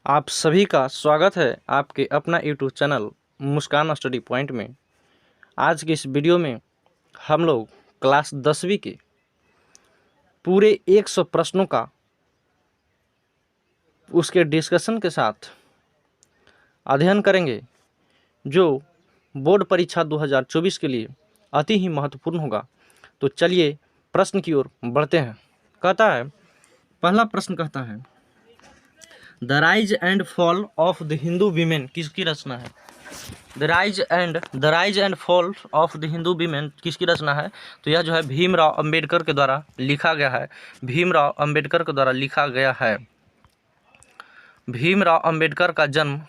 आप सभी का स्वागत है आपके अपना यूट्यूब चैनल मुस्कान स्टडी पॉइंट में। आज की इस वीडियो में हम लोग क्लास 10वीं के पूरे 100 प्रश्नों का उसके डिस्कशन के साथ अध्ययन करेंगे, जो बोर्ड परीक्षा 2024 के लिए अति ही महत्वपूर्ण होगा। तो चलिए प्रश्न की ओर बढ़ते हैं। कहता है, पहला प्रश्न कहता है, the rise and fall of the Hindu women किसकी रचना है? The rise and fall of the Hindu women किसकी रचना है? तो यह जो है भीमराव अंबेडकर के द्वारा लिखा गया है। भीमराव अंबेडकर के द्वारा लिखा गया है। भीमराव अंबेडकर का जन्म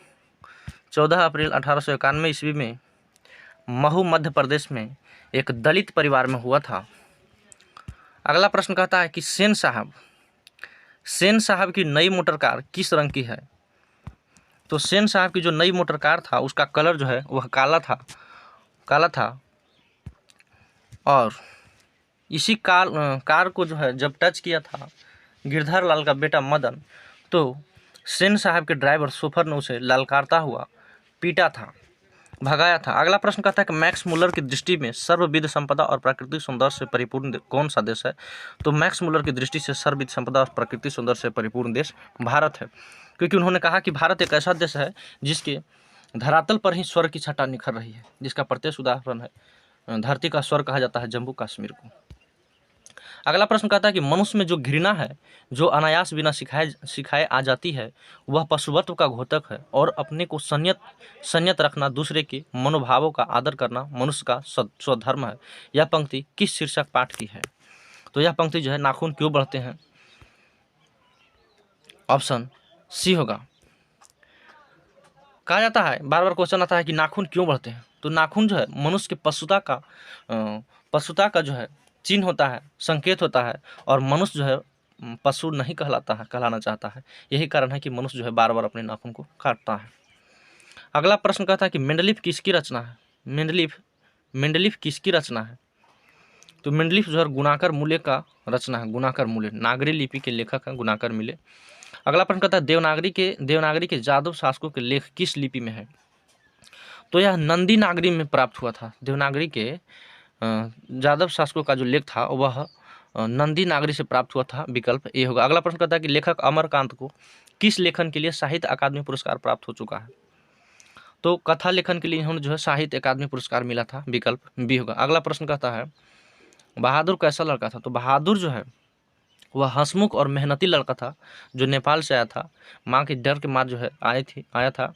14 अप्रैल 1891 ईस्वी में महू मध्य प्रदेश में एक दलित परिवार में हुआ था। अगला प्रश्न कहता है कि सेन साहब की नई मोटर कार किस रंग की है? तो सेन साहब की जो नई मोटर कार था उसका कलर जो है वह काला था। और इसी कार को जो है जब टच किया था गिरधर लाल का बेटा मदन, तो सेन साहब के ड्राइवर सोफर ने उसे ललकारता हुआ पीटा था, भगाया था। अगला प्रश्न कहता है कि मैक्स मुलर की दृष्टि में सर्वविध संपदा और प्राकृतिक सौंदर्य से परिपूर्ण कौन सा देश है? तो मैक्स मुलर की दृष्टि से सर्वविध संपदा और प्राकृतिक सौंदर्य से परिपूर्ण देश भारत है, क्योंकि उन्होंने कहा कि भारत एक ऐसा देश है जिसके धरातल पर ही स्वर्ग की छटा निखर रही है, जिसका प्रत्यक्ष उदाहरण है धरती का स्वर्ग कहा जाता है जम्मू कश्मीर को। अगला प्रश्न कहता है कि मनुष्य में जो घृणा है, जो अनायास बिना सिखाए आ जाती है, वह पशुवत्व का घोतक है, और अपने को संयत रखना, दूसरे के मनोभावों का आदर करना मनुष्य का स्वधर्म है। यह पंक्ति किस शीर्षक पाठ की है? तो यह पंक्ति जो है नाखून क्यों बढ़ते हैं, ऑप्शन सी होगा। कहा जाता है, बार बार क्वेश्चन आता है कि नाखून क्यों बढ़ते हैं। तो नाखून जो है मनुष्य के पशुता का जो है चिन्ह होता है, संकेत होता है, और मनुष्य जो है पशु नहीं कहलाना चाहता है। यही कारण है कि मनुष्य जो है बार बार अपने नाखून को काटता है। अगला प्रश्न कहता है कि मेंडलीफ किसकी रचना है? मेंडलीफ किसकी रचना है? तो मेंडलीफ जो है गुणाकर मूल्य का रचना है। गुणाकर मूल्य नागरी लिपि के लेखक हैं गुणाकर मूल्य। अगला प्रश्न कहता है देवनागरी के जादव शासकों के लेख किस लिपि में है? तो यह नंदी नागरी में प्राप्त हुआ था। देवनागरी के जादव शासकों का जो लेख था वह नंदी नागरी से प्राप्त हुआ था, विकल्प ए होगा। अगला प्रश्न कहता है कि लेखक अमरकांत को किस लेखन के लिए साहित्य अकादमी पुरस्कार प्राप्त हो चुका है? तो कथा लेखन के लिए इन्होंने जो है साहित्य अकादमी पुरस्कार मिला था, विकल्प बी होगा। अगला प्रश्न कहता है बहादुर कैसा लड़का था? तो बहादुर जो है वह हंसमुख और मेहनती लड़का था, जो नेपाल से आया था, माँ के डर के मार जो है आया था।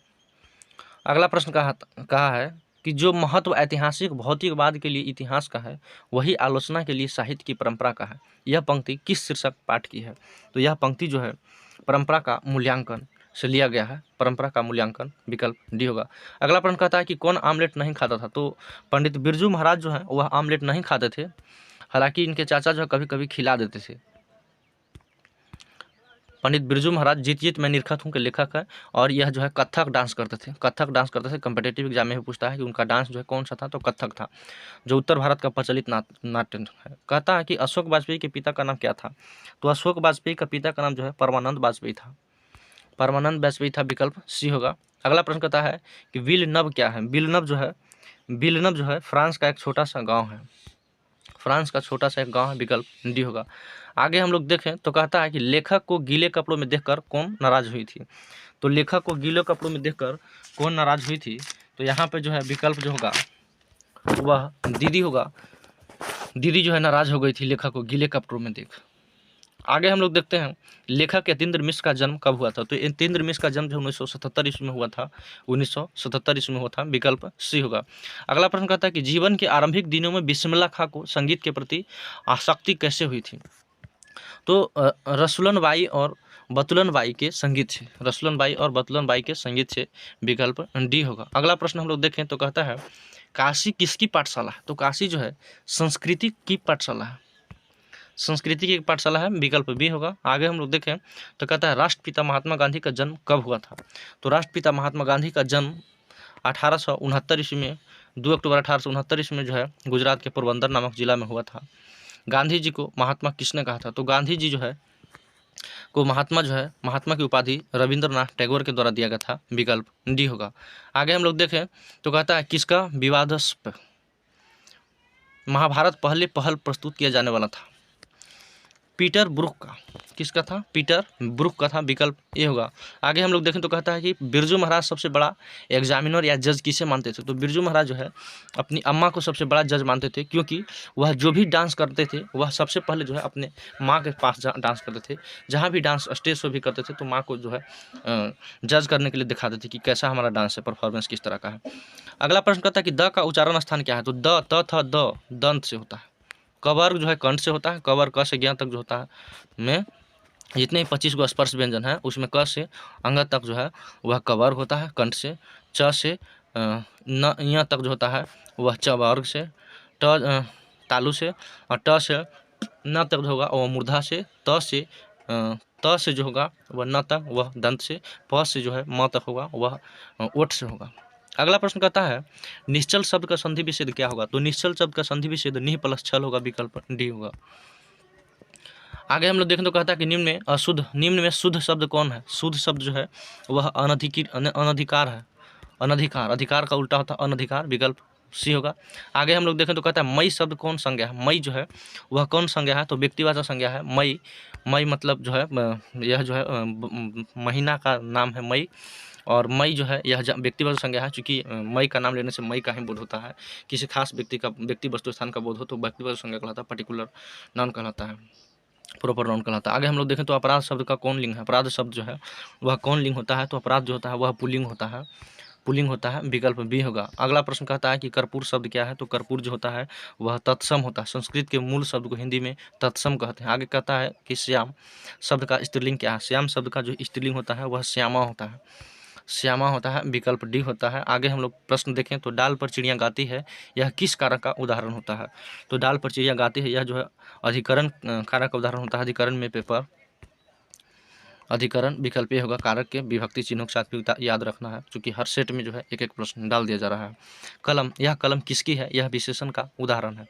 अगला प्रश्न कहा है कि जो महत्व ऐतिहासिक भौतिकवाद के लिए इतिहास का है, वही आलोचना के लिए साहित्य की परंपरा का है। यह पंक्ति किस शीर्षक पाठ की है? तो यह पंक्ति जो है परंपरा का मूल्यांकन से लिया गया है। परंपरा का मूल्यांकन, विकल्प डी होगा। अगला प्रश्न कहता है कि कौन आमलेट नहीं खाता था? तो पंडित बिरजू महाराज जो है वह आमलेट नहीं खाते थे, हालांकि इनके चाचा जो है कभी कभी खिला देते थे। पंडित बिरजू महाराज जीत मैं निरखत हूँ के लेखक है, और यह जो है कथक डांस करते थे। कम्पिटेटिव एग्जाम में भी पूछता है कि उनका डांस जो है कौन सा था, तो कथक था, जो उत्तर भारत का प्रचलित नाट्य है। कहता है कि अशोक वाजपेयी के पिता का नाम क्या था? तो अशोक वाजपेयी का पिता का नाम जो है परमानंद वाजपेयी था। विकल्प सी होगा। अगला प्रश्न कहता है कि विलनब क्या है? विलनब जो है फ्रांस का एक छोटा सा गाँव है। विकल्प डी होगा। आगे हम लोग देखें तो कहता है कि लेखक को गीले कपड़ों में देखकर कौन नाराज हुई थी? तो लेखक को गीले कपड़ों में देखकर कौन नाराज हुई थी? तो यहाँ पे जो है विकल्प जो होगा वह दीदी होगा। दीदी जो है नाराज हो गई थी लेखक को गीले कपड़ों में देख। आगे हम लोग देखते हैं लेखक यतीन्द्र मिश्र का जन्म कब हुआ था? तो यतीन्द्र मिश्र का जन्म जो 1977 ईस्वी में हुआ था। 1977 ईस्वी में हुआ था, विकल्प सी होगा। अगला प्रश्न कहता है कि जीवन के आरंभिक दिनों में बिस्मिल्लाह खां को संगीत के प्रति आसक्ति कैसे हुई थी? तो रसूलन बाई और बतुलन बाई के संगीत से, विकल्प डी होगा। अगला प्रश्न हम लोग देखें तो कहता है काशी किसकी पाठशाला है? तो काशी जो है संस्कृति की पाठशाला है, विकल्प बी होगा। आगे हम लोग देखें तो कहता है राष्ट्रपिता महात्मा गांधी का जन्म कब हुआ था? तो राष्ट्रपिता महात्मा गांधी का जन्म 1869 ईस्वी में 2 अक्टूबर 1869 ईस्वी में जो है गुजरात के पोरबंदर नामक जिला में हुआ था। गांधी जी को महात्मा किसने कहा था? तो गांधी जी जो है को महात्मा जो है, महात्मा की उपाधि रविंद्रनाथ टैगोर के द्वारा दिया गया था, विकल्प डी होगा। आगे हम लोग देखें तो कहता है किसका विवादास्पद महाभारत पहले पहल प्रस्तुत किया जाने वाला था, पीटर ब्रुक का। किसका था? पीटर ब्रुक का था, विकल्प ए होगा। आगे हम लोग देखें तो कहता है कि बिरजू महाराज सबसे बड़ा एग्जामिनर या जज किसे मानते थे? तो बिरजू महाराज जो है अपनी अम्मा को सबसे बड़ा जज मानते थे, क्योंकि वह जो भी डांस करते थे वह सबसे पहले जो है अपने माँ के पास डांस करते थे। जहाँ भी डांस स्टेज शो भी करते थे तो माँ को जो है जज करने के लिए दिखाते थे कि कैसा हमारा डांस है, परफॉर्मेंस किस तरह का है। अगला प्रश्न कहता है कि द का उच्चारण स्थान क्या है? तो द, त, थ, द दंत से होता है। कवर्ग जो है कंठ से होता है। कवर क से ज्ञ तक जो होता है में जितने 25 गो स्पर्श व्यंजन है उसमें क से अंग तक जो है वह कवर्ग होता है कंठ से। च से न य तक जो होता है वह च वर्ग से। तालु से। और ट से न तक जो होगा वह मूर्धा से। त से जो होगा वह न तक वह दंत से। प से जो है म तक होगा वह ओठ से होगा। अगला प्रश्न कहता है निश्चल शब्द का संधि विच्छेद क्या होगा? तो निश्चल शब्द का संधि विच्छेद निह प्लस छल होगा, विकल्प डी होगा। आगे हम लोग देखें तो कहता है कि निम्न में शुद्ध शब्द कौन है? शुद्ध शब्द जो है वह अनधिकार है। अनधिकार, अधिकार का उल्टा होता है अनधिकार, विकल्प सी होगा। आगे हम लोग देखें तो कहता है मई शब्द कौन संज्ञा है? मई जो है वह कौन संज्ञा है? तो व्यक्तिवाचक संज्ञा है। मई, मई मतलब जो है यह जो है महीना का नाम है मई। और मई जो है यह व्यक्तिवाचक संज्ञा है, चूंकि मई का नाम लेने से मई का ही बोध होता है। किसी खास व्यक्ति वस्तु स्थान का बोध हो तो व्यक्तिवाचक संज्ञा कहलाता है, पर्टिकुलर नाउन कहलाता है, प्रॉपर नाउन कहलाता है। आगे हम लोग देखें तो अपराध शब्द का कौन लिंग है? अपराध शब्द जो है वह कौन लिंग होता है? तो अपराध जो होता है वह पुल्लिंग होता है, पुल्लिंग होता है, विकल्प बी होगा। अगला प्रश्न कहता है कि कर्पूर शब्द क्या है? तो कर्पूर जो होता है वह तत्सम होता है। संस्कृत के मूल शब्द को हिंदी में तत्सम कहते हैं। आगे कहता है कि श्याम शब्द का स्त्रीलिंग क्या है? श्याम शब्द का जो स्त्रीलिंग होता है वह श्यामा होता है, श्यामा होता है, विकल्प डी होता है। आगे हम लोग प्रश्न देखें तो डाल पर चिड़िया गाती है यह किस कारक का उदाहरण होता है? तो डाल पर चिड़िया गाती है यह जो है अधिकरण कारक का उदाहरण होता है। अधिकरण में पेपर, अधिकरण विकल्प होगा। कारक के विभक्ति चिन्हों के साथ भी याद रखना है, क्योंकि हर सेट में जो है एक एक प्रश्न डाल दिया जा रहा है। कलम, यह कलम किसकी है? यह विशेषण का उदाहरण है।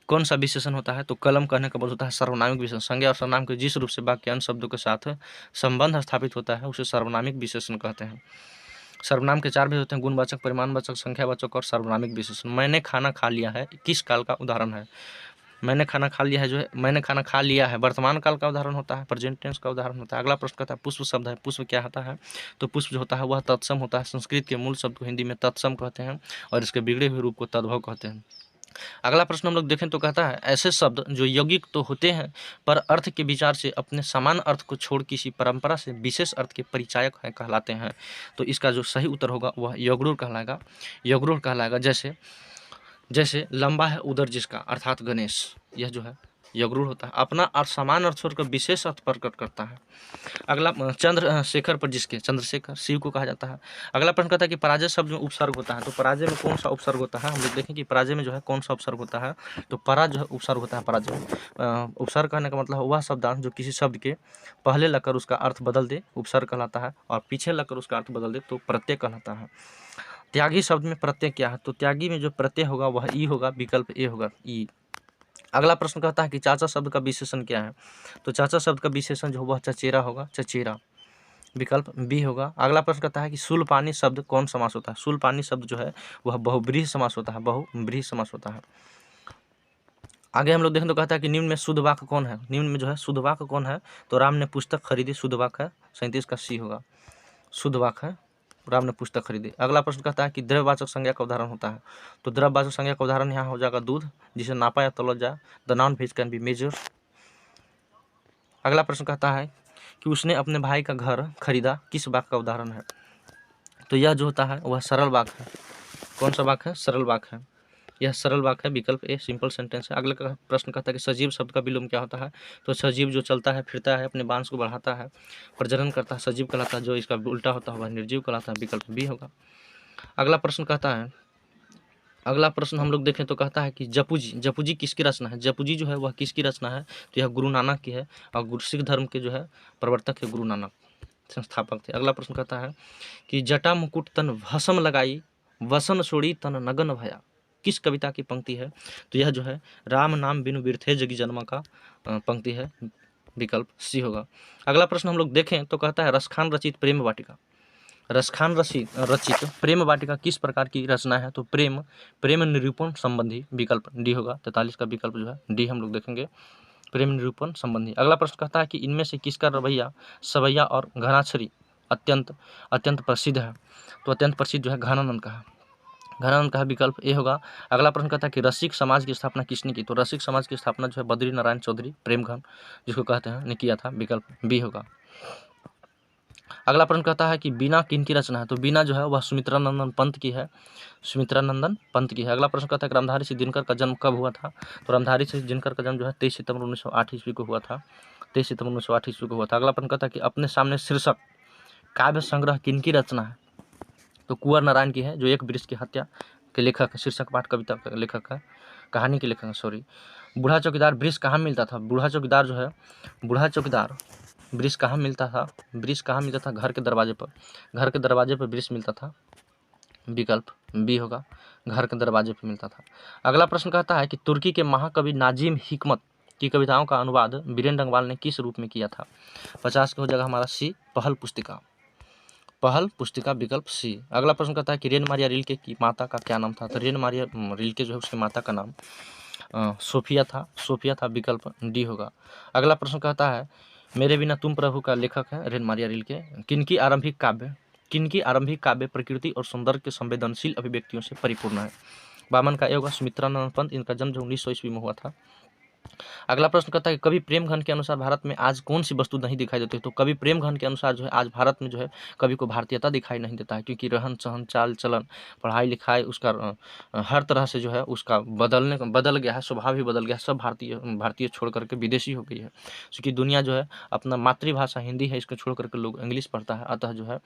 कौन सा विशेषण होता है? तो कलम कहने का मतलब होता है सर्वनामिक विशेषण। संज्ञा और सर्वनाम के जिस रूप से वाक्य के अन्य शब्दों के साथ संबंध स्थापित होता है उसे सर्वनामिक विशेषण कहते हैं। सर्वनाम के 4 भेद होते हैं, गुणवाचक, परिमाणवाचक, संख्यावाचक और सर्वनामिक विशेषण। मैंने खाना खा लिया है किस काल का उदाहरण है? मैंने खाना खा लिया है जो है मैंने खाना खा लिया है वर्तमान काल का उदाहरण होता है, प्रेजेंट टेंस का उदाहरण होता है। अगला प्रश्न कहता है पुष्प शब्द है, पुष्प क्या होता है? तो पुष्प जो होता है वह तत्सम होता है। संस्कृत के मूल शब्द को हिंदी में तत्सम कहते हैं और इसके बिगड़े हुए रूप को तद्भव कहते हैं। अगला प्रश्न हम लोग देखें तो कहता है ऐसे शब्द जो यौगिक तो होते हैं पर अर्थ के विचार से अपने समान अर्थ को छोड़ किसी परंपरा से विशेष अर्थ के परिचायक हैं कहलाते हैं। तो इसका जो सही उत्तर होगा वह यगरूर कहलाएगा, यगरूर कहलाएगा। जैसे लंबा है उदर जिसका, अर्थात गणेश, यह जो है यगरूर होता है। अपना अर्थ समान अर्थ छोड़कर विशेष अर्थ प्रकट करता है। अगला चंद्रशेखर पर जिसके, चंद्रशेखर शिव को कहा जाता है। अगला प्रश्न कहता है कि पराजय शब्द में उपसर्ग होता है। तो पराजय में कौन सा उपसर्ग होता है? हम लोग देखें कि पराजय में जो है कौन सा उपसर्ग होता है? तो परा जो है उपसर्ग होता है। पराजय में उपसर्ग कहने का मतलब वह शब्दांश जो किसी शब्द के पहले लगकर उसका अर्थ बदल दे, उपसर्ग कहलाता है, और पीछे लगकर उसका अर्थ बदल दे तो प्रत्यय कहलाता है। त्यागी शब्द में प्रत्यय क्या है? तो त्यागी में जो प्रत्यय होगा वह ई होगा, विकल्प ए होगा, ई। अगला प्रश्न कहता है कि चाचा शब्द का विशेषण क्या है? तो चाचा शब्द का विशेषण जो वह चचेरा होगा, चचेरा, विकल्प बी होगा। अगला प्रश्न कहता है कि शूलपानी शब्द कौन समास होता है? शूलपानी शब्द जो है वह बहुब्रीहि समास होता है, बहुब्रीहि समास होता है। आगे हम लोग देखें तो कहता है कि निम्न में शुद्ध वाक्य कौन है? निम्न में जो है शुद्ध वाक्य कौन है? तो राम ने पुस्तक खरीदी, शुद्ध वाक्य है, 37 का सी होगा, शुद्ध वाक्य है, राम ने पुस्तक खरीदी। अगला प्रश्न कहता है कि द्रव्यवाचक संज्ञा का उदाहरण होता है। तो द्रव्यवाचक संज्ञा का उदाहरण यहाँ हो जाएगा दूध, जिसे नापा या तौला जाए, the noun which can be measured. अगला प्रश्न कहता है कि उसने अपने भाई का घर खरीदा, किस वाक्य का उदाहरण है? तो यह जो होता है वह सरल वाक्य है। कौन सा वाक्य है? सरल वाक्य है, यह सरल वाक्य है, विकल्प ए सिंपल सेंटेंस है। अगला प्रश्न कहता है कि सजीव शब्द का विलोम क्या होता है? तो सजीव जो चलता है, फिरता है, अपने बांस को बढ़ाता है, प्रजनन करता है, सजीव कहलाता है। जो इसका उल्टा होता है वह निर्जीव कहलाता है, विकल्प बी होगा। अगला प्रश्न कहता है, अगला प्रश्न हम लोग देखें तो कहता है कि जपूजी किसकी रचना है? जपूजी जो है वह किसकी रचना है? तो यह गुरु नानक की है, और सिख धर्म के जो है प्रवर्तक है गुरु नानक, संस्थापक थे। अगला प्रश्न कहता है कि जटा मुकुट तन भस्म लगाई, वसन छोड़ी तन नगन भया, किस कविता की पंक्ति है? तो यह जो है राम नाम बिनु बिरथे जगी जन्म का पंक्ति है, विकल्प सी होगा। अगला प्रश्न हम लोग देखें तो कहता है रसखान रचित प्रेम वाटिका। रसखान रचित प्रेम वाटिका किस प्रकार की रचना है? तो प्रेम निरूपण संबंधी, विकल्प डी होगा। 43 का विकल्प जो है डी हम लोग देखेंगे, प्रेम निरूपण संबंधी। अगला प्रश्न कहता है कि इनमें से किसका रवैया सवैया और घनाक्षरी अत्यंत प्रसिद्ध है? तो अत्यंत प्रसिद्ध जो है घनानंद का है, घनानंद का विकल्प ए होगा। अगला प्रश्न कहता है कि रसिक समाज की स्थापना किसने की? तो रसिक समाज की स्थापना जो है बद्री नारायण चौधरी प्रेमघन जिसको कहते हैं ने किया था, विकल्प बी होगा। अगला प्रश्न कहता है कि बीना किनकी रचना है? तो बीना जो है वह सुमित्रानंदन पंत की है, सुमित्रानंदन पंत की है। अगला प्रश्न कहता है कि रामधारी सिंह दिनकर का जन्म कब हुआ था? तो रामधारी सिंह दिनकर का जन्म जो है 23 सितंबर 1908 ईस्वी को हुआ था, 23 सितंबर 1908 ईस्वी को हुआ था। अगला प्रश्न कहता है कि अपने सामने शीर्षक काव्य संग्रह किनकी रचना है? तो कुंवर नारायण की है, जो एक वृक्ष की हत्या के लेखक, शीर्षक पाठ कविता का लेखक है, कहानी के लेखक है, सॉरी। बूढ़ा चौकीदार वृक्ष कहाँ मिलता था? बूढ़ा चौकीदार जो है, बूढ़ा चौकीदार वृक्ष कहाँ मिलता था? वृक्ष कहाँ मिलता था? घर के दरवाजे पर, घर के दरवाजे पर वृक्ष मिलता था, विकल्प बी होगा, घर के दरवाजे पर मिलता था। अगला प्रश्न कहता है कि तुर्की के महाकवि नाजिम हिकमत की कविताओं का अनुवाद वीरेंद्र डंगवाल ने किस रूप में किया था? 50 की हो जाएगा हमारा सी, पहल पुस्तिका, पहल पुस्तिका, विकल्प सी। अगला प्रश्न कहता है कि रेन मारिया रिल्के की माता का क्या नाम था? तो रेन मारिया रिल्के जो है उसकी माता का नाम सोफिया था, विकल्प डी होगा। अगला प्रश्न कहता है मेरे बिना तुम प्रभु का लेखक है रेन मारिया रिल्के। किनकी आरंभिक काव्य प्रकृति और सौंदर्य के संवेदनशील अभिव्यक्तियों से परिपूर्ण है? वामन का ए होगा, सुमित्रानंद पंत, इनका जन्म जो 1900 ईस्वी में हुआ था। अगला प्रश्न कहता है कि कवि प्रेमघन के अनुसार भारत में आज कौन सी वस्तु नहीं दिखाई देती? तो कवि प्रेमघन के अनुसार जो है आज भारत में जो है कवि को भारतीयता दिखाई नहीं देता है, क्योंकि रहन सहन, चाल चलन, पढ़ाई लिखाई उसका हर तरह से जो है उसका बदल गया है, स्वभाव ही बदल गया है, सब भारतीय छोड़ करके विदेशी हो गई है। क्योंकि दुनिया जो है अपना मातृभाषा हिंदी है, इसको छोड़ करके लोग इंग्लिश पढ़ता है, अतः जो है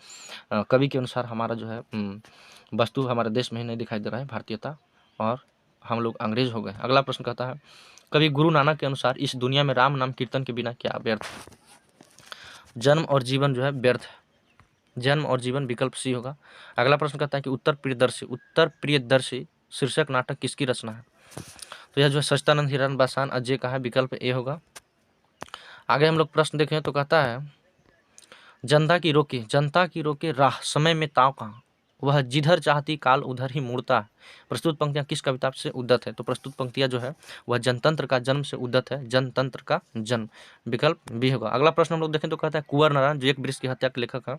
कवि के अनुसार हमारा जो है वस्तु हमारे देश में ही नहीं दिखाई दे रहा है भारतीयता, और हम लोग अंग्रेज हो गए। अगला प्रश्न कहता है कवि गुरु नानक के अनुसार इस दुनिया में राम नाम कीर्तन के बिना क्या व्यर्थ है? जन्म और जीवन जो है व्यर्थ है, जन्म और जीवन, विकल्प सी होगा। अगला प्रश्न कहता है कि उत्तर प्रियदर्शी शीर्षक नाटक किसकी रचना है? तो यह जो है सच्चिदानंद हिरण बासान अजय का है, विकल्प ए होगा। आगे हम लोग प्रश्न देखें तो कहता है जनता की रोके राह, समय में ताव कहाँ, वह जिधर चाहती काल उधर ही मुड़ता है। प्रस्तुत पंक्तियां किस कविता से उद्धत है? तो प्रस्तुत पंक्तियां जो है वह जनतंत्र का जन्म से उद्धत है, जनतंत्र का जन्म, विकल्प बी होगा। अगला प्रश्न हम लोग देखें तो कहता है कुंवर नारायण, जो एक वृक्ष की हत्या के लेखक है,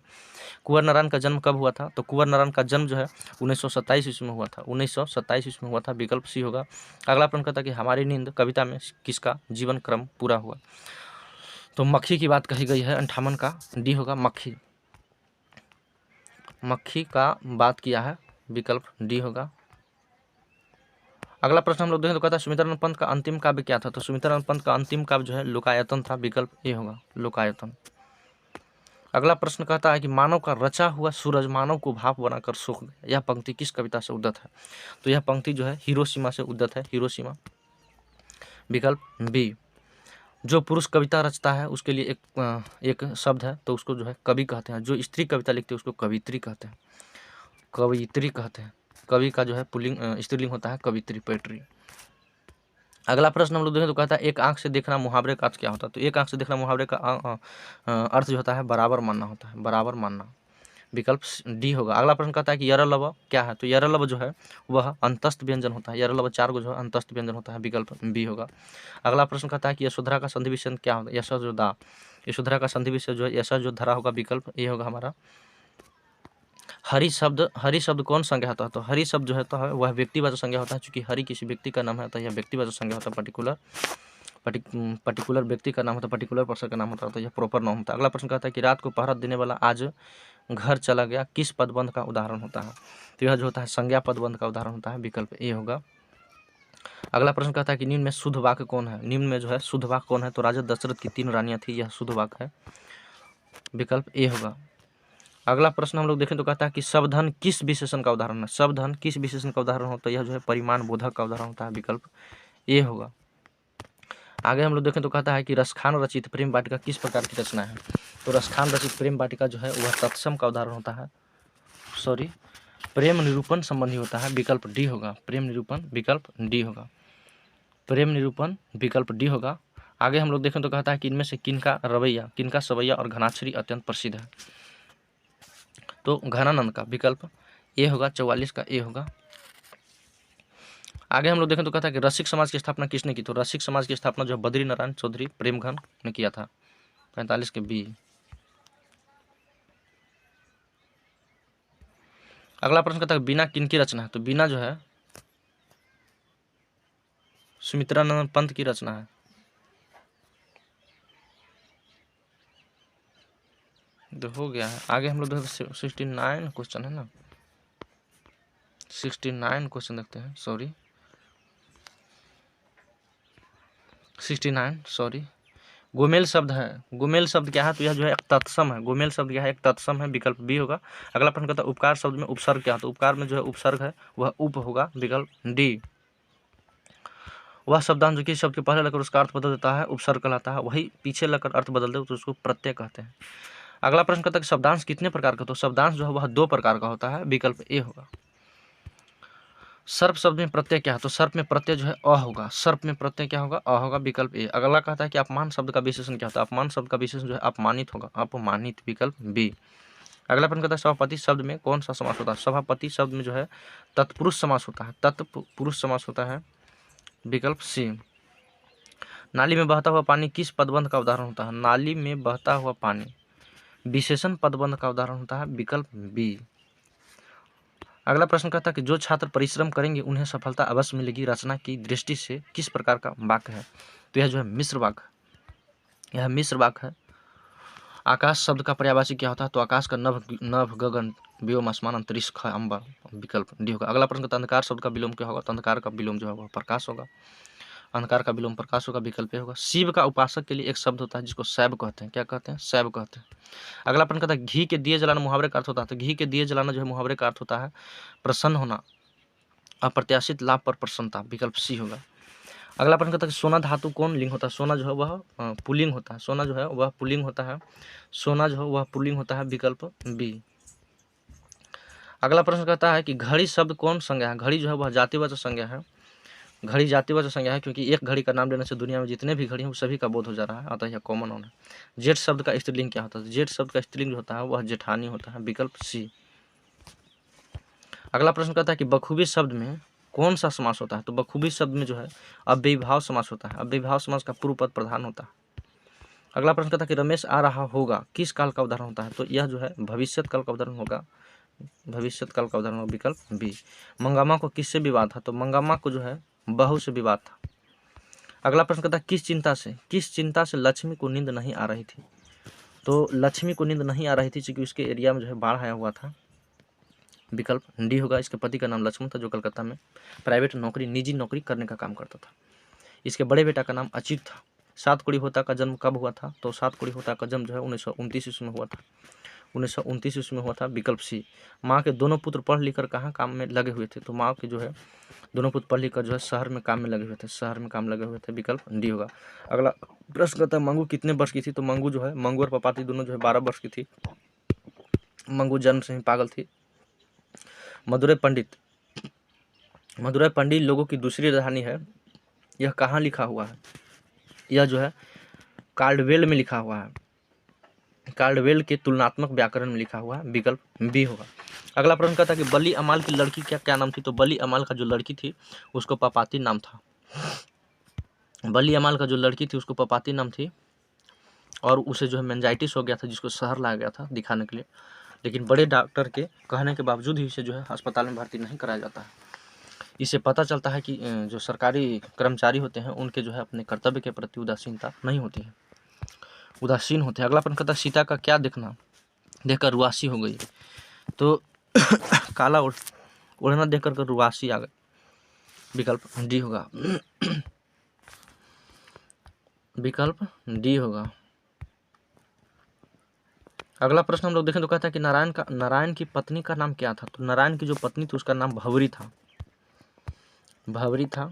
कुंवर नारायण का जन्म कब हुआ था? तो कुंवर नारायण का जन्म जो है 1927 ईस्वी में हुआ था, 1927 ईस्वी में हुआ था, विकल्प सी होगा। अगला प्रश्न कहता है कि हमारी नींद कविता में किसका जीवन क्रम पूरा हुआ? तो मक्खी की बात कही गई है, 58 का डी होगा, मक्खी का बात किया है, विकल्प डी होगा। अगला प्रश्न हम लोग देखें तो कहता है सुमित्रानंद पंत का अंतिम काव्य क्या था? तो सुमित्रानंद पंत का अंतिम काव्य जो है लोकायतन था, विकल्प ए होगा, लोकायतन। अगला प्रश्न कहता है कि मानव का रचा हुआ सूरज मानव को भाप बनाकर सूख गया, यह पंक्ति किस कविता से उद्धत है? तो यह पंक्ति जो है हिरोशिमा से उद्धत है, हिरोशिमा, विकल्प बी। जो पुरुष कविता रचता है उसके लिए एक शब्द है, तो उसको जो है कवि कहते हैं। जो स्त्री कविता लिखती है उसको कवित्री कहते हैं, कवित्री कहते हैं। कवि का जो है पुल्लिंग स्त्रीलिंग होता है कवित्री, पोएट्री। अगला प्रश्न हम लोग देखें तो कहता है एक आंख से देखना मुहावरे का अर्थ क्या होता है? तो एक आंख से देखना मुहावरे का अर्थ जो होता है बराबर मानना होता है, बराबर मानना, विकल्प डी होगा। अगला प्रश्न कहता है कि यरलव क्या है? तो यरलव जो है वह अंतस्थ व्यंजन होता है, यरलव 4 गो जो है अंतस्थ व्यंजन होता है, विकल्प बी होगा। अगला प्रश्न कहता है कि यशोधरा का संधि विच्छेद क्या होता है? यशोधरा का संधि विच्छेद जो है यश जो धरा होगा, विकल्प ए होगा हमारा। हरि शब्द कौन संज्ञा होता है? तो हरि शब्द जो है तो वह व्यक्तिवाचक संज्ञा होता है, चूंकि हरि किसी व्यक्ति का नाम है तो यह व्यक्तिवाचक संज्ञा होता है, पर्टिकुलर व्यक्ति का नाम होता है, पर्टिकुलर पर्सन का नाम होता है, तो यह प्रॉपर नाम होता है। अगला प्रश्न कहता है कि रात को पहरा देने वाला आज घर चला गया किस पदबंध का उदाहरण होता है? तो यह जो होता है संज्ञा पदबंध का उदाहरण होता है, विकल्प ए होगा। अगला प्रश्न कहता है कि निम्न में शुद्ध वाक्य कौन है? निम्न में जो है शुद्ध वाक्य कौन है? तो राजा दशरथ की 3 रानियां थी, यह शुद्ध वाक्य है, विकल्प ए होगा। अगला प्रश्न हम लोग देखें तो कहता है कि सबधन किस विशेषण का उदाहरण है? सबधन किस विशेषण का उदाहरण होता है? यह जो है परिमाण बोधक का उदाहरण होता है, विकल्प ए होगा। आगे हम लोग देखें तो कहता है कि रसखान रचित प्रेम वाटिका किस प्रकार की रचना है? तो रसखान रचित प्रेम वाटिका जो है वह तत्सम का उदाहरण होता है, सॉरी प्रेम निरूपण संबंधी होता है, विकल्प डी होगा, प्रेम निरूपण, विकल्प डी होगा, प्रेम निरूपण, विकल्प डी होगा। आगे हम लोग देखें तो कहता है कि इनमें से किनका रवैया, किनका सवैया और घनाक्षरी अत्यंत प्रसिद्ध है। तो घनानंद का विकल्प ए होगा, 44 का ए होगा। आगे हम लोग देखें तो कहता है कि रसिक समाज की स्थापना किसने की? तो रसिक समाज की स्थापना जो बद्री नारायण चौधरी प्रेमघन ने किया था, 45 के बी। अगला प्रश्न कहता है बीना किनकी रचना है? तो बीना जो है सुमित्रानंद पंत की रचना है। तो हो गया है। आगे हम लोग 69 क्वेश्चन है ना, 69 क्वेश्चन देखते हैं। Sorry 69 sorry. गोमेल शब्द है, गोमेल शब्द क्या है? तो यह जो है एक तत्सम है। गोमेल शब्द क्या है? एक तत्सम है, विकल्प बी होगा। अगला प्रश्न कहता है उपकार शब्द में उपसर्ग क्या है? तो उपकार में जो है उपसर्ग है वह उप होगा, विकल्प डी। वह शब्दांश जो कि शब्द के पहले लगकर उसका अर्थ बदल देता है उपसर्ग कहलाता है, वही पीछे लगकर अर्थ बदल दे तो उसको प्रत्यय कहते हैं। अगला प्रश्न कहता है कि शब्दांश कितने प्रकार का? तो शब्दांश जो है वह 2 प्रकार का होता है, विकल्प ए होगा। सर्प शब्द में प्रत्यय क्या है? तो सर्प में प्रत्यय जो है अ होगा। सर्प में प्रत्यय क्या होगा? अ होगा, विकल्प ए। अगला कहता है कि अपमान शब्द का विशेषण क्या होता है? अपमान शब्द का विशेषण जो है अपमानित होगा, अपमानित, विकल्प बी। अगला प्रश्न कहता है सभापति शब्द में कौन सा समास होता है? सभापति शब्द में जो है तत्पुरुष समास होता है, तत्पुरुष समास होता है, विकल्प सी। नाली में बहता हुआ पानी किस पदबंध का उदाहरण होता है? नाली में बहता हुआ पानी विशेषण पदबंध का उदाहरण होता है, विकल्प बी। अगला प्रश्न कहता है कि जो छात्र परिश्रम करेंगे उन्हें सफलता अवश्य मिलेगी, रचना की दृष्टि से किस प्रकार का वाक्य है? तो यह जो है मिश्र वाक्य, यह मिश्र वाक्य है। आकाश शब्द का पर्यायवाची क्या होता है? तो आकाश का नभ, नभ, गगन, व्योम, आसमान, अंतरिक्ष, अंबर, विकल्प डी होगा। अगला प्रश्न कहता है अंधकार शब्द का विलोम क्या होगा? तो अंधकार का विलोम जो है वह प्रकाश होगा, अंधकार का विलोम प्रकाश होगा, विकल्प ए होगा। शिव का उपासक के लिए एक शब्द होता है जिसको शैव कहते हैं, क्या कहते हैं? शैव कहते हैं। अगला प्रश्न कहता है घी के दिए जलाना मुहावरे का अर्थ होता है? तो घी के दिए जलाना जो है मुहावरे का अर्थ होता है प्रसन्न होना, अप्रत्याशित लाभ पर प्रसन्नता, विकल्प सी होगा। अगला प्रश्न कहता है कि सोना धातु कौन लिंग होता है? सोना जो है वह पुल्लिंग होता है, सोना जो है वह पुल्लिंग होता है, सोना जो है वह पुल्लिंग होता है, विकल्प बी। अगला प्रश्न कहता है कि घड़ी शब्द कौन संज्ञा है? घड़ी जो है वह जातिवाचक संज्ञा है, घड़ी जातिवाचक संज्ञा है क्योंकि एक घड़ी का नाम लेने से दुनिया में जितने भी घड़ी हैं वो सभी का बोध हो जा रहा है, अतः यह कॉमन होना है। जेठ शब्द का स्त्रीलिंग क्या होता है? जेठ शब्द का स्त्रीलिंग जो होता है वह जेठानी होता है, विकल्प सी। अगला प्रश्न कहता है कि बखूबी शब्द में कौन सा समास होता है? तो बखूबी शब्द में जो है अव्ययीभाव समास होता है, अव्ययीभाव समास का पूर्व पद प्रधान होता है। अगला प्रश्न कहता है कि रमेश आ रहा होगा किस काल का उदाहरण होता है? तो यह जो है भविष्यत काल का उदाहरण होगा, भविष्यत काल का उदाहरण होगा, विकल्प बी। मंगामा को किससे विवाद था? तो मंगामा को जो है बहू से विवाद था। अगला प्रश्न कहता है किस चिंता से लक्ष्मी को नींद नहीं आ रही थी? तो लक्ष्मी को नींद नहीं आ रही थी क्योंकि उसके एरिया में जो है बाढ़ आया हुआ था, विकल्प डी होगा। इसके पति का नाम लक्ष्मण था जो कलकत्ता में प्राइवेट नौकरी, निजी नौकरी करने का काम करता था। इसके बड़े बेटा का नाम अच्युत था। सात कोड़ी होता का जन्म कब हुआ था? तो सात कोड़ी होता का जन्म जो है 1929 ईस्वी में हुआ था, 1929 ईस्वी में हुआ था, विकल्प सी। माँ के दोनों पुत्र पढ़ लिख कर कहाँ काम में लगे हुए थे? तो माँ के जो है दोनों पुत्र पढ़ लिख कर जो है शहर में काम में लगे हुए थे, शहर में काम लगे हुए थे, विकल्प डी होगा। अगला प्रश्न कहता है मंगू कितने वर्ष की थी? तो मंगू जो है, मंगू और पपाती दोनों जो है 12 वर्ष की थी। मंगू जन्म से ही पागल थी। मदुरै पंडित लोगों की दूसरी राजधानी है, यह कहाँ लिखा हुआ है? यह जो है कार्डवेल में लिखा हुआ है, कार्डवेल के तुलनात्मक व्याकरण में लिखा हुआ है, विकल्प बी होगा। अगला प्रश्न कहता है कि बली अमाल की लड़की क्या नाम थी? तो बली अमाल का जो लड़की थी उसको पपाती नाम था, बली अमाल का जो लड़की थी उसको पपाती नाम थी, और उसे जो है मेंजाइटिस हो गया था जिसको शहर लाया गया था दिखाने के लिए, लेकिन बड़े डॉक्टर के कहने के बावजूद ही इसे जो है अस्पताल में भर्ती नहीं कराया जाता है। इससे पता चलता है कि जो सरकारी कर्मचारी होते हैं उनके जो है अपने कर्तव्य के प्रति उदासीनता नहीं होती है, उदासीन होते हैं। अगला प्रश्न कहता है सीता का क्या देखकर रुआसी हो गई? तो काला ओढ़ना देखकर रुआसी आ गई, विकल्प डी होगा, विकल्प डी होगा। अगला प्रश्न हम लोग देखें तो कहता है कि नारायण की पत्नी का नाम क्या था? तो नारायण की जो पत्नी थी उसका नाम भवरी था, भवरी था।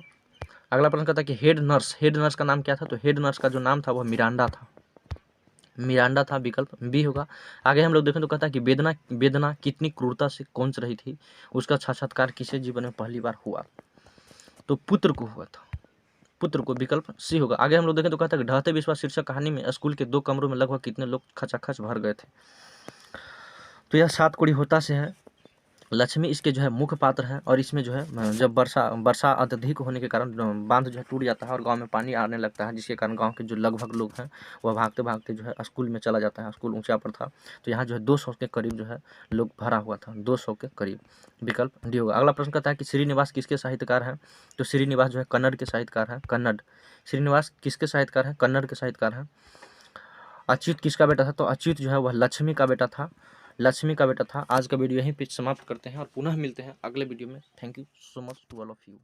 अगला प्रश्न कहता है कि हेड नर्स का नाम क्या था? तो हेड नर्स का जो नाम था वह मिरांडा था, मिरांडा था, विकल्प बी होगा। आगे हम लोग देखें तो कहता है कि वेदना कितनी क्रूरता से कौंच रही थी, उसका साक्षात्कार किसे जीवन में पहली बार हुआ? तो पुत्र को हुआ था, पुत्र को, विकल्प सी होगा। आगे हम लोग देखें तो कहता है कि ढहते विश्वास शीर्षक कहानी में स्कूल के 2 कमरों में लगभग कितने लोग खचाखच भर गए थे। तो यह 7 कोड़ी होता से है। लक्ष्मी इसके जो है मुख्य पात्र है, और इसमें जो है जब वर्षा अत्यधिक होने के कारण बांध जो है टूट जाता है और गांव में पानी आने लगता है, जिसके कारण गांव के जो लगभग लोग हैं वह भागते भागते जो है स्कूल में चला जाता है। स्कूल ऊंचा पर था, तो यहाँ जो है 200 के करीब जो है लोग भरा हुआ था, 200 के करीब, विकल्प डी होगा। अगला प्रश्न कहता है कि श्रीनिवास किसके साहित्यकार हैं। तो श्रीनिवास जो है कन्नड़ के साहित्यकार हैं, कन्नड़। श्रीनिवास किसके साहित्यकार हैं, कन्नड़ के साहित्यकार हैं। अच्युत किसका बेटा था। तो अच्युत जो है वह लक्ष्मी का बेटा था, लक्ष्मी का बेटा था। आज का वीडियो यहीं पे समाप्त करते हैं और पुनः मिलते हैं अगले वीडियो में। Thank you so much to all of you.